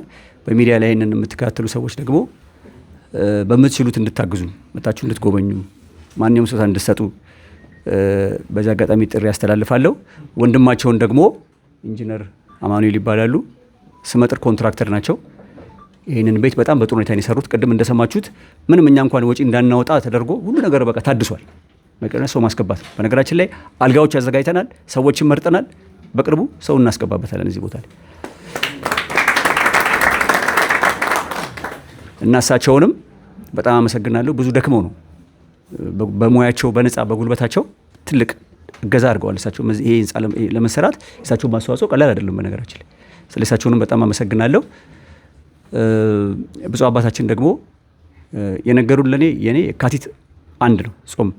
በሚዲያ ላይ ይህንን የምትከታተሉ ሰዎች ደግሞ በምትችሉት እንድታግዙ፣ መታችሁ እንድትጎበኙ፣ ማንኛውም ስጦታ እንድትሰጡ በዚህ አጋጣሚ ጥሪ ያስተላልፋለሁ። ወንድማቸውን ደግሞ ኢንጂነር አማኑኤል ይባላሉ። ስመጥር ኮንትራክተር ናቸው። ይህንን ቤት በጣም በጥሩ ሁኔታ የሰሩት ቅድም እንደሰማችሁት ምንም እኛ እንኳን ወጪ እንዳናወጣ ተደርጎ ሁሉ ነገር በቃ ታድሷል። መቄዶንያ ሰው ማስገባት ነው። በነገራችን ላይ አልጋዎች አዘጋጅተናል፣ ሰዎችን መርጠናል። በቅርቡ ሰው እናስገባበታለን እዚህ ቦታ ላይ እና እሳቸውንም በጣም አመሰግናለሁ። ብዙ ደክመው ነው በሙያቸው በነፃ በጉልበታቸው ትልቅ እገዛ አድርገዋል። እሳቸው ይሄ ህንፃ ለመሰራት እሳቸው ማስተዋጽኦ ቀላል አይደለም በነገራችን ላይ። ስለዚህ እሳቸውንም በጣም አመሰግናለሁ። ብፁዕ አባታችን ደግሞ የነገሩን ለኔ የኔ የካቲት 1 ነው ጾም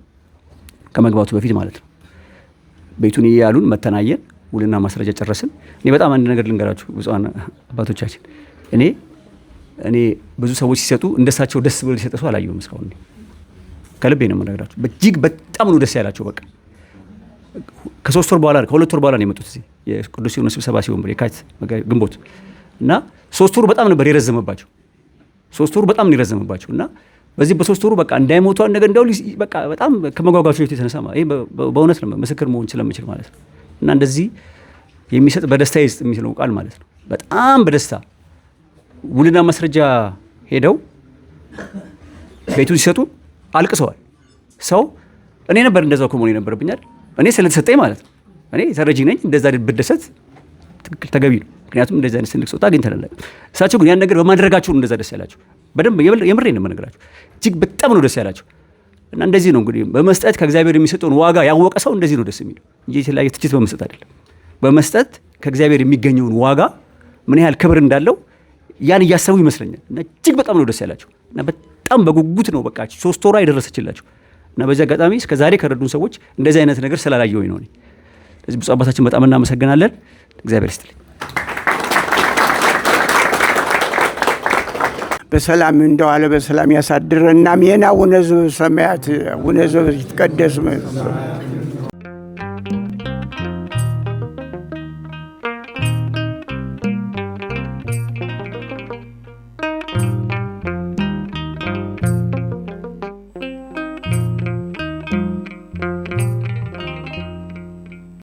ከመግባቱ በፊት ማለት ነው። ቤቱን ያሉን መተናየን ውልና ማስረጃ ጨረስን። እኔ በጣም አንድ ነገር ልንገራችሁ ብፁዓን አባቶቻችን፣ እኔ ብዙ ሰዎች ሲሰጡ እንደሳቸው ደስ ብሎ ሊሰጥ ሰው አላየሁም እስካሁን። ከልቤ ነው የምነግራችሁ። እጅግ በጣም ነው ደስ ያላቸው። በቃ ከ2 ወር በኋላ ነው የመጡት እዚህ የቅዱስ ሲኖዶስ ስብሰባ ሲሆን የካቲት ግንቦት እና 3 ወሩ በጣም ነበር የረዘመባቸው። 3 ወሩ በጣም ነው የረዘመባቸው እና በዚህ በ3 ወሩ በቃ እንዳይሞቱ ነገር እንደው በቃ በጣም ከመጓጓቱ የተነሳ ይሄ በእውነት ነው ምስክር መሆን ስለምችል ማለት ነው። እና እንደዚህ የሚሰጥ በደስታ ይስጥ የሚለው ቃል ማለት ነው። በጣም በደስታ ውልና ማስረጃ ሄደው ቤቱ ሲሰጡ አልቅሰዋል። ሰው እኔ ነበር እንደዛው ከመሆን የነበረብኛል እኔ ስለተሰጠኝ ማለት ነው። እኔ ተረጂ ነኝ። እንደዛ ብደሰት ትክክል ተገቢ ነው። ምክንያቱም እንደዛ አይነት ትልቅ ስጦታ አግኝተናል። እሳቸው ግን ያን ነገር በማድረጋቸው ነው እንደዛ ደስ ያላቸው። በደንብ የምሬን ነው የምነግራቸው። እጅግ በጣም ነው ደስ ያላቸው። እና እንደዚህ ነው እንግዲህ በመስጠት ከእግዚአብሔር የሚሰጠውን ዋጋ ያወቀ ሰው እንደዚህ ነው ደስ የሚለው እንጂ የተለያየ ትችት በመስጠት አይደለም። በመስጠት ከእግዚአብሔር የሚገኘውን ዋጋ ምን ያህል ክብር እንዳለው ያን እያሰቡ ይመስለኛል። እና እጅግ በጣም ነው ደስ ያላቸው እና በጣም በጉጉት ነው በቃ 3 ወሯ የደረሰችላቸው። እና በዚህ አጋጣሚ እስከ ዛሬ ከረዱን ሰዎች እንደዚህ አይነት ነገር ስላላየሁኝ ነው። ስለዚህ ብፁዕ አባታችን በጣም እናመሰግናለን። እግዚአብሔር ይስጥልኝ። በሰላም እንደዋለ በሰላም ያሳድረን። አሜን። አቡነ ዘበሰማያት አቡነ ዘበይትቀደስ